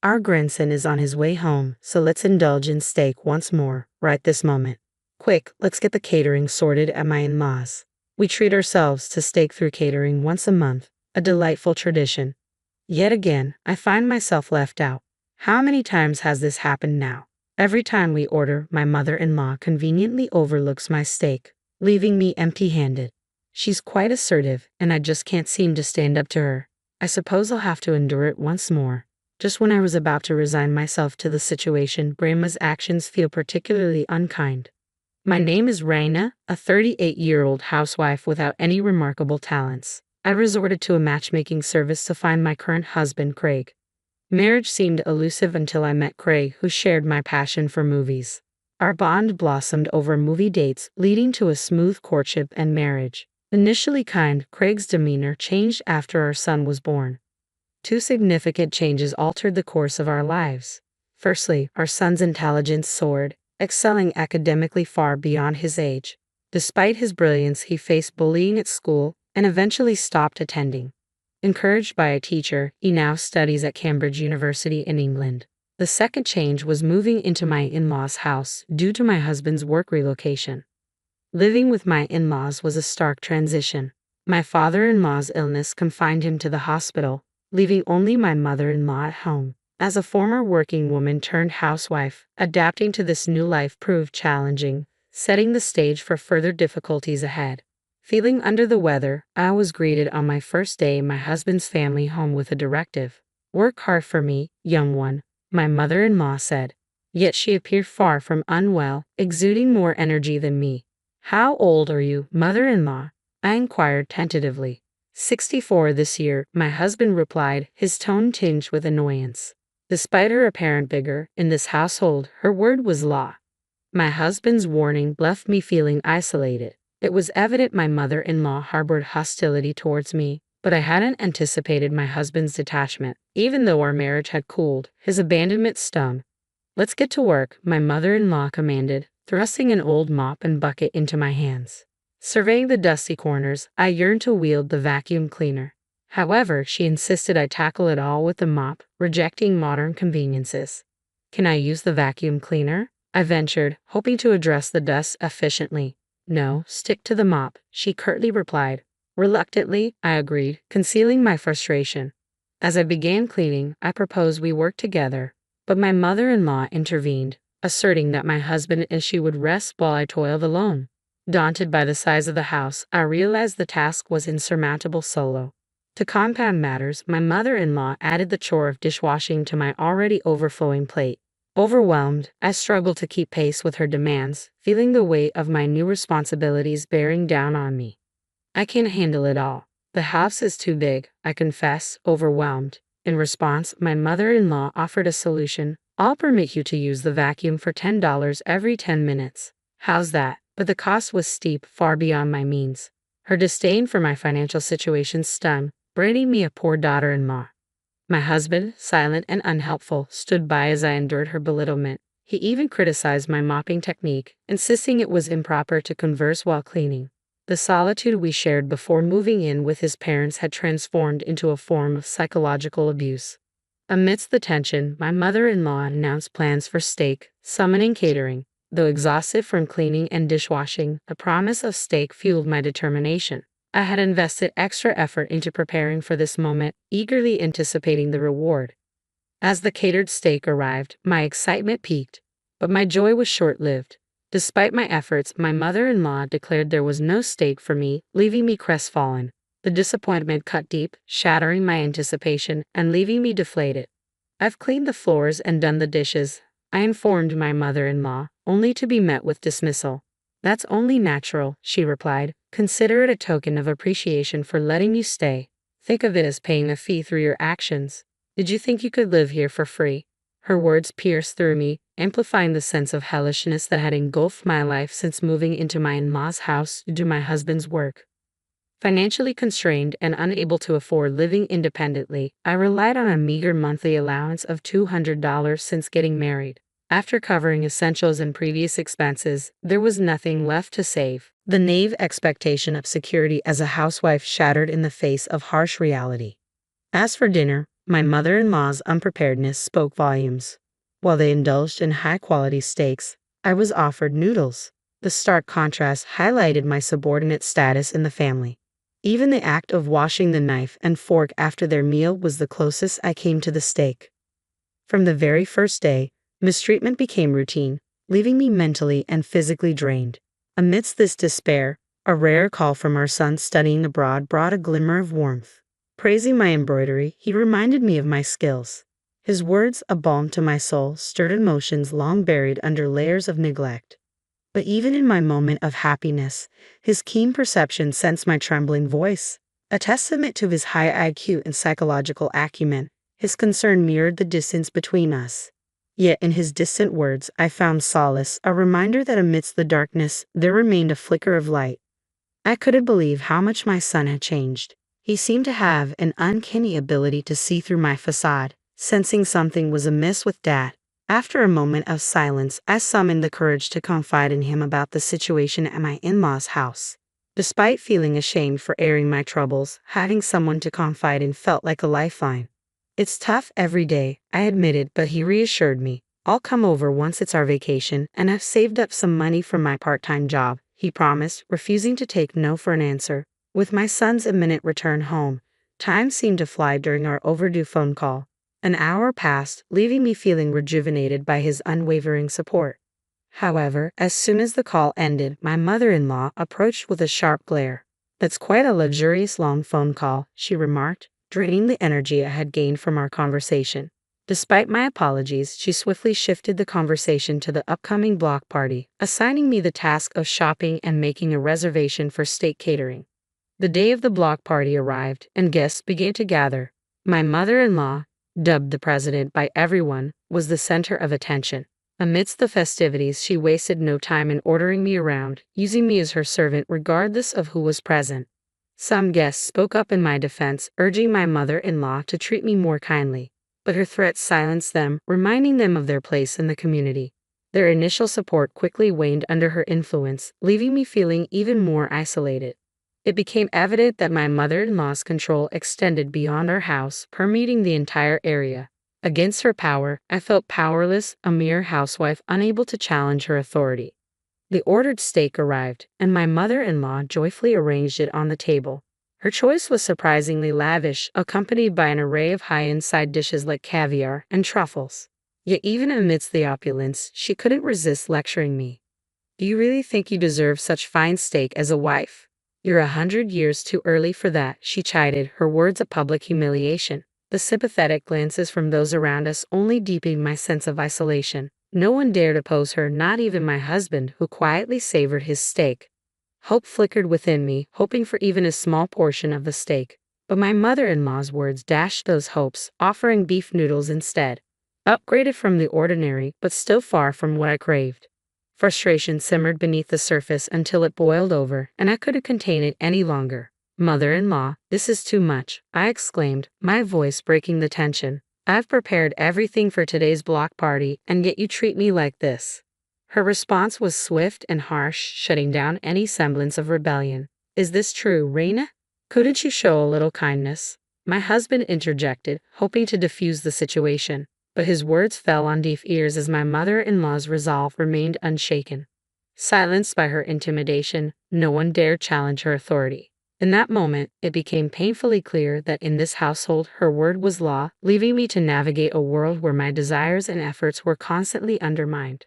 Our grandson is on his way home, so let's indulge in steak once more, right this moment. Quick, let's get the catering sorted at my in-laws. We treat ourselves to steak through catering once a month, a delightful tradition. Yet again, I find myself left out. How many times has this happened now? Every time we order, my mother-in-law conveniently overlooks my steak, leaving me empty-handed. She's quite assertive, and I just can't seem to stand up to her. I suppose I'll have to endure it once more. Just when I was about to resign myself to the situation, Grandma's actions feel particularly unkind. My name is Raina, a 38-year-old housewife without any remarkable talents. I resorted to a matchmaking service to find my current husband, Craig. Marriage seemed elusive until I met Craig, who shared my passion for movies. Our bond blossomed over movie dates, leading to a smooth courtship and marriage. Initially kind, Craig's demeanor changed after our son was born. Two significant changes altered the course of our lives. Firstly, our son's intelligence soared, excelling academically far beyond his age. Despite his brilliance, he faced bullying at school and eventually stopped attending. Encouraged by a teacher, he now studies at Cambridge University in England. The second change was moving into my in-laws' house due to my husband's work relocation. Living with my in-laws was a stark transition. My father-in-law's illness confined him to the hospital, leaving only my mother-in-law at home. As a former working woman turned housewife, adapting to this new life proved challenging, setting the stage for further difficulties ahead. Feeling under the weather, I was greeted on my first day in my husband's family home with a directive. "Work hard for me, young one," my mother-in-law said. Yet she appeared far from unwell, exuding more energy than me. "How old are you, mother-in-law?" I inquired tentatively. 64 this year, my husband replied, his tone tinged with annoyance. Despite her apparent vigor, in this household, her word was law. My husband's warning left me feeling isolated. It was evident my mother-in-law harbored hostility towards me, but I hadn't anticipated my husband's detachment. Even though our marriage had cooled, his abandonment stung. "Let's get to work," my mother-in-law commanded, thrusting an old mop and bucket into my hands. Surveying the dusty corners, I yearned to wield the vacuum cleaner. However, she insisted I tackle it all with the mop, rejecting modern conveniences. "Can I use the vacuum cleaner?" I ventured, hoping to address the dust efficiently. "No, stick to the mop," she curtly replied. Reluctantly, I agreed, concealing my frustration. As I began cleaning, I proposed we work together, but my mother-in-law intervened, asserting that my husband and she would rest while I toiled alone. Daunted by the size of the house, I realized the task was insurmountable solo. To compound matters, my mother-in-law added the chore of dishwashing to my already overflowing plate. Overwhelmed, I struggled to keep pace with her demands, feeling the weight of my new responsibilities bearing down on me. "I can't handle it all. The house is too big," I confessed, overwhelmed. In response, my mother-in-law offered a solution. "I'll permit you to use the vacuum for $10 every 10 minutes. How's that?" But the cost was steep, far beyond my means. Her disdain for my financial situation stung, branding me a poor daughter-in-law. My husband, silent and unhelpful, stood by as I endured her belittlement. He even criticized my mopping technique, insisting it was improper to converse while cleaning. The solitude we shared before moving in with his parents had transformed into a form of psychological abuse. Amidst the tension, my mother-in-law announced plans for steak, summoning catering. Though exhausted from cleaning and dishwashing, the promise of steak fueled my determination. I had invested extra effort into preparing for this moment, eagerly anticipating the reward. As the catered steak arrived, my excitement peaked, but my joy was short-lived. Despite my efforts, my mother-in-law declared there was no steak for me, leaving me crestfallen. The disappointment cut deep, shattering my anticipation and leaving me deflated. "I've cleaned the floors and done the dishes," I informed my mother-in-law, only to be met with dismissal. "That's only natural," she replied. "Consider it a token of appreciation for letting you stay. Think of it as paying a fee through your actions. Did you think you could live here for free?" Her words pierced through me, amplifying the sense of hellishness that had engulfed my life since moving into my in-laws' house due to my husband's work. Financially constrained and unable to afford living independently, I relied on a meager monthly allowance of $200 since getting married. After covering essentials and previous expenses, there was nothing left to save. The naive expectation of security as a housewife shattered in the face of harsh reality. As for dinner, My mother-in-law's unpreparedness spoke volumes. While they indulged in high-quality steaks, I was offered noodles. The stark contrast highlighted my subordinate status in the family. Even the act of washing the knife and fork after their meal was the closest I came to the steak. From the very first day, mistreatment became routine, leaving me mentally and physically drained. Amidst this despair, a rare call from our son studying abroad brought a glimmer of warmth. Praising my embroidery, he reminded me of my skills. His words, a balm to my soul, stirred emotions long buried under layers of neglect. But even in my moment of happiness, his keen perception sensed my trembling voice. A testament to his high IQ and psychological acumen, his concern mirrored the distance between us. Yet in his distant words I found solace, a reminder that amidst the darkness there remained a flicker of light. I couldn't believe how much my son had changed. He seemed to have an uncanny ability to see through my facade, sensing something was amiss with Dad. After a moment of silence, I summoned the courage to confide in him about the situation at my in-laws' house. Despite feeling ashamed for airing my troubles, having someone to confide in felt like a lifeline. "It's tough every day," I admitted, but he reassured me. "I'll come over once it's our vacation, and I've saved up some money from my part-time job," he promised, refusing to take no for an answer. With my son's imminent return home, time seemed to fly during our overdue phone call. An hour passed, leaving me feeling rejuvenated by his unwavering support. However, as soon as the call ended, my mother-in-law approached with a sharp glare. "That's quite a luxurious long phone call," she remarked, draining the energy I had gained from our conversation. Despite my apologies, she swiftly shifted the conversation to the upcoming block party, assigning me the task of shopping and making a reservation for steak catering. The day of the block party arrived, and guests began to gather. My mother-in-law, dubbed the president by everyone, was the center of attention. Amidst the festivities, she wasted no time in ordering me around, using me as her servant regardless of who was present. Some guests spoke up in my defense, urging my mother-in-law to treat me more kindly, but her threats silenced them, reminding them of their place in the community. Their initial support quickly waned under her influence, leaving me feeling even more isolated. It became evident that my mother-in-law's control extended beyond our house, permeating the entire area. Against her power, I felt powerless, a mere housewife unable to challenge her authority. The ordered steak arrived, and my mother-in-law joyfully arranged it on the table. Her choice was surprisingly lavish, accompanied by an array of high-end side dishes like caviar and truffles. Yet even amidst the opulence, she couldn't resist lecturing me. "Do you really think you deserve such fine steak as a wife? You're 100 years too early for that," she chided, her words a public humiliation. The sympathetic glances from those around us only deepened my sense of isolation. No one dared oppose her, not even my husband, who quietly savored his steak. Hope flickered within me, hoping for even a small portion of the steak. But my mother-in-law's words dashed those hopes, offering beef noodles instead. Upgraded from the ordinary, but still far from what I craved. Frustration simmered beneath the surface until it boiled over, and I couldn't contain it any longer. "Mother-in-law, this is too much," I exclaimed, my voice breaking the tension. "I've prepared everything for today's block party, and yet you treat me like this." Her response was swift and harsh, shutting down any semblance of rebellion. "Is this true, Reina? Couldn't you show a little kindness?" My husband interjected, hoping to defuse the situation, but his words fell on deaf ears as my mother-in-law's resolve remained unshaken. Silenced by her intimidation, no one dared challenge her authority. In that moment, it became painfully clear that in this household her word was law, leaving me to navigate a world where my desires and efforts were constantly undermined.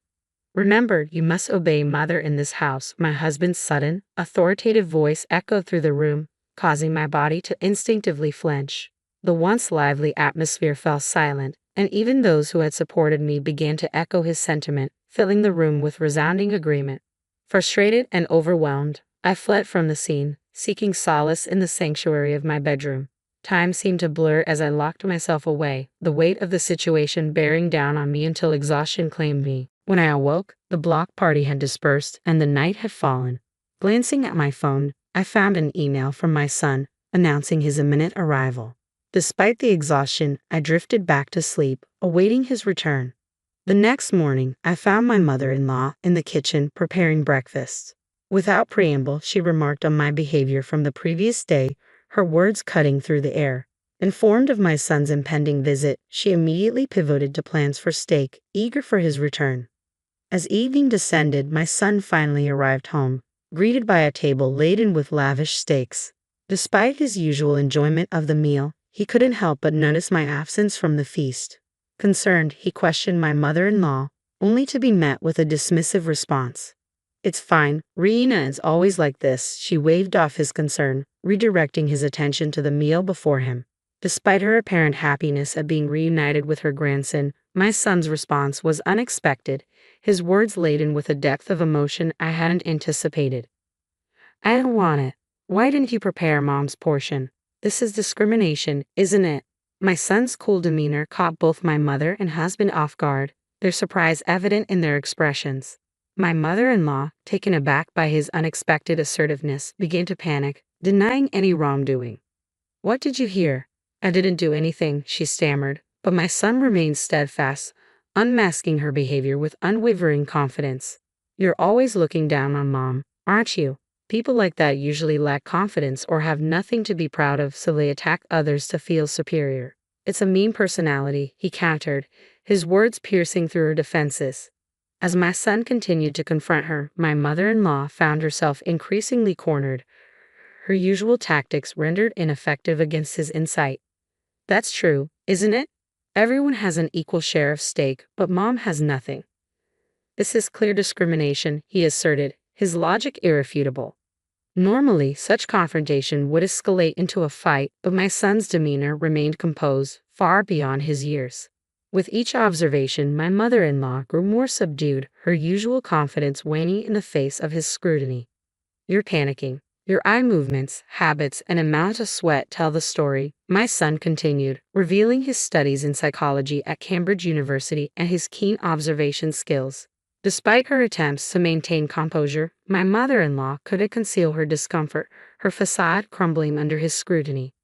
"Remember, you must obey mother in this house," my husband's sudden, authoritative voice echoed through the room, causing my body to instinctively flinch. The once lively atmosphere fell silent, and even those who had supported me began to echo his sentiment, filling the room with resounding agreement. Frustrated and overwhelmed, I fled from the scene, seeking solace in the sanctuary of my bedroom. Time seemed to blur as I locked myself away, the weight of the situation bearing down on me until exhaustion claimed me. When I awoke, the block party had dispersed and the night had fallen. Glancing at my phone, I found an email from my son, announcing his imminent arrival. Despite the exhaustion, I drifted back to sleep, awaiting his return. The next morning, I found my mother-in-law in the kitchen preparing breakfast. Without preamble, she remarked on my behavior from the previous day, her words cutting through the air. Informed of my son's impending visit, she immediately pivoted to plans for steak, eager for his return. As evening descended, my son finally arrived home, greeted by a table laden with lavish steaks. Despite his usual enjoyment of the meal, he couldn't help but notice my absence from the feast. Concerned, he questioned my mother-in-law, only to be met with a dismissive response. "It's fine, Rena is always like this," she waved off his concern, redirecting his attention to the meal before him. Despite her apparent happiness at being reunited with her grandson, my son's response was unexpected, his words laden with a depth of emotion I hadn't anticipated. "I don't want it. Why didn't you prepare Mom's portion? This is discrimination, isn't it?" My son's cool demeanor caught both my mother and husband off guard, their surprise evident in their expressions. My mother-in-law, taken aback by his unexpected assertiveness, began to panic, denying any wrongdoing. "What did you hear?" "I didn't do anything," she stammered, but my son remained steadfast, unmasking her behavior with unwavering confidence. "You're always looking down on Mom, aren't you? People like that usually lack confidence or have nothing to be proud of, so they attack others to feel superior. It's a mean personality," he countered, his words piercing through her defenses. As my son continued to confront her, my mother-in-law found herself increasingly cornered, her usual tactics rendered ineffective against his insight. "That's true, isn't it? Everyone has an equal share of steak, but Mom has nothing." "This is clear discrimination," he asserted, his logic irrefutable. Normally, such confrontation would escalate into a fight, but my son's demeanor remained composed, far beyond his years. With each observation, my mother-in-law grew more subdued, her usual confidence waning in the face of his scrutiny. "You're panicking. Your eye movements, habits, and amount of sweat tell the story," my son continued, revealing his studies in psychology at Cambridge University and his keen observation skills. Despite her attempts to maintain composure, my mother-in-law couldn't conceal her discomfort, her facade crumbling under his scrutiny.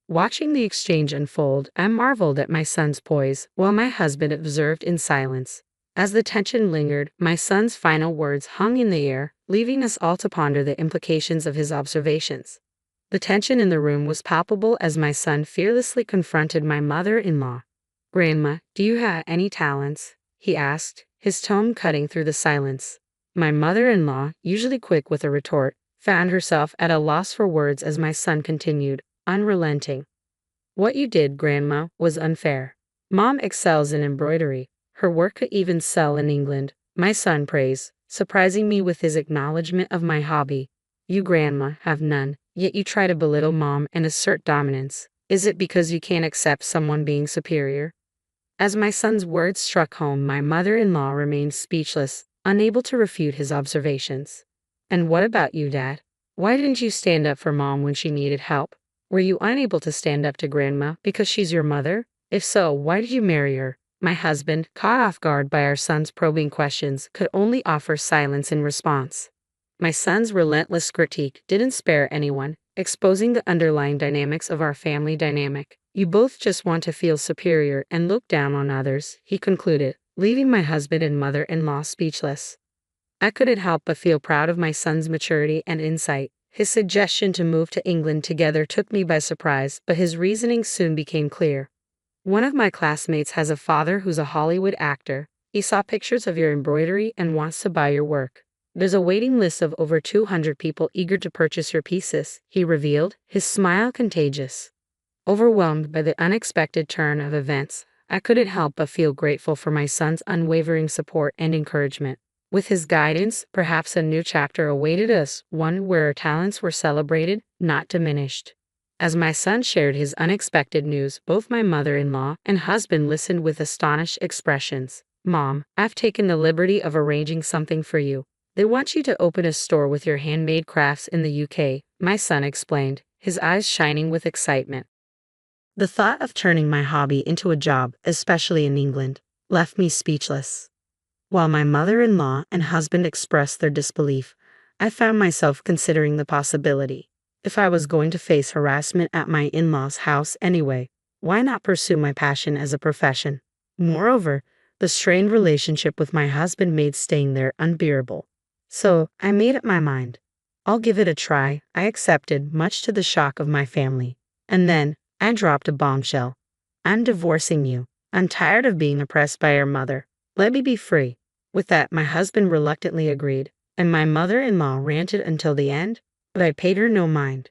Watching the exchange unfold, I marveled at my son's poise, while my husband observed in silence. As the tension lingered, my son's final words hung in the air, leaving us all to ponder the implications of his observations. The tension in the room was palpable as my son fearlessly confronted my mother-in-law. "Grandma, do you have any talents?" he asked, his tone cutting through the silence. My mother-in-law, usually quick with a retort, found herself at a loss for words as my son continued, unrelenting. "What you did, Grandma, was unfair. Mom excels in embroidery. Her work could even sell in England," my son praised, surprising me with his acknowledgement of my hobby. "You, Grandma, have none, yet you try to belittle Mom and assert dominance. Is it because you can't accept someone being superior?" As my son's words struck home, my mother-in-law remained speechless, unable to refute his observations. "And what about you, Dad? Why didn't you stand up for Mom when she needed help? Were you unable to stand up to Grandma because she's your mother? If so, why did you marry her?" My husband, caught off guard by our son's probing questions, could only offer silence in response. My son's relentless critique didn't spare anyone, exposing the underlying dynamics of our family dynamic. "You both just want to feel superior and look down on others," he concluded, leaving my husband and mother-in-law speechless. I couldn't help but feel proud of my son's maturity and insight. His suggestion to move to England together took me by surprise, but his reasoning soon became clear. "One of my classmates has a father who's a Hollywood actor. He saw pictures of your embroidery and wants to buy your work. There's a waiting list of over 200 people eager to purchase your pieces," he revealed, his smile contagious. Overwhelmed by the unexpected turn of events, I couldn't help but feel grateful for my son's unwavering support and encouragement. With his guidance, perhaps a new chapter awaited us, one where our talents were celebrated, not diminished. As my son shared his unexpected news, both my mother-in-law and husband listened with astonished expressions. "Mom, I've taken the liberty of arranging something for you. They want you to open a store with your handmade crafts in the UK, my son explained, his eyes shining with excitement. The thought of turning my hobby into a job, especially in England, left me speechless. While my mother-in-law and husband expressed their disbelief, I found myself considering the possibility. If I was going to face harassment at my in-laws' house anyway, why not pursue my passion as a profession? Moreover, the strained relationship with my husband made staying there unbearable. So, I made up my mind. I'll give it a try, I accepted, much to the shock of my family. And then, I dropped a bombshell. I'm divorcing you. I'm tired of being oppressed by your mother. Let me be free. With that, my husband reluctantly agreed, and my mother-in-law ranted until the end, but I paid her no mind.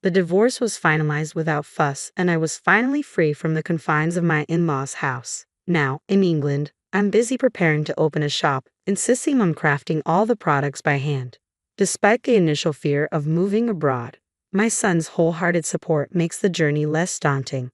The divorce was finalized without fuss, and I was finally free from the confines of my in-laws' house. Now, in England, I'm busy preparing to open a shop, insisting on crafting all the products by hand. Despite the initial fear of moving abroad, my son's wholehearted support makes the journey less daunting.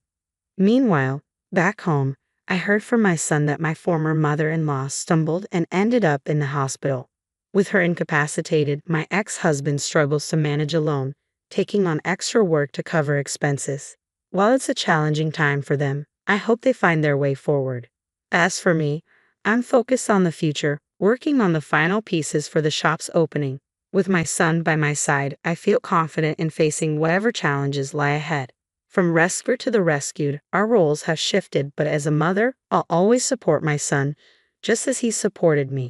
Meanwhile, back home, I heard from my son that my former mother-in-law stumbled and ended up in the hospital. With her incapacitated, my ex-husband struggles to manage alone, taking on extra work to cover expenses. While it's a challenging time for them, I hope they find their way forward. As for me, I'm focused on the future, working on the final pieces for the shop's opening. With my son by my side, I feel confident in facing whatever challenges lie ahead. From rescuer to the rescued, our roles have shifted, but as a mother, I'll always support my son, just as he supported me.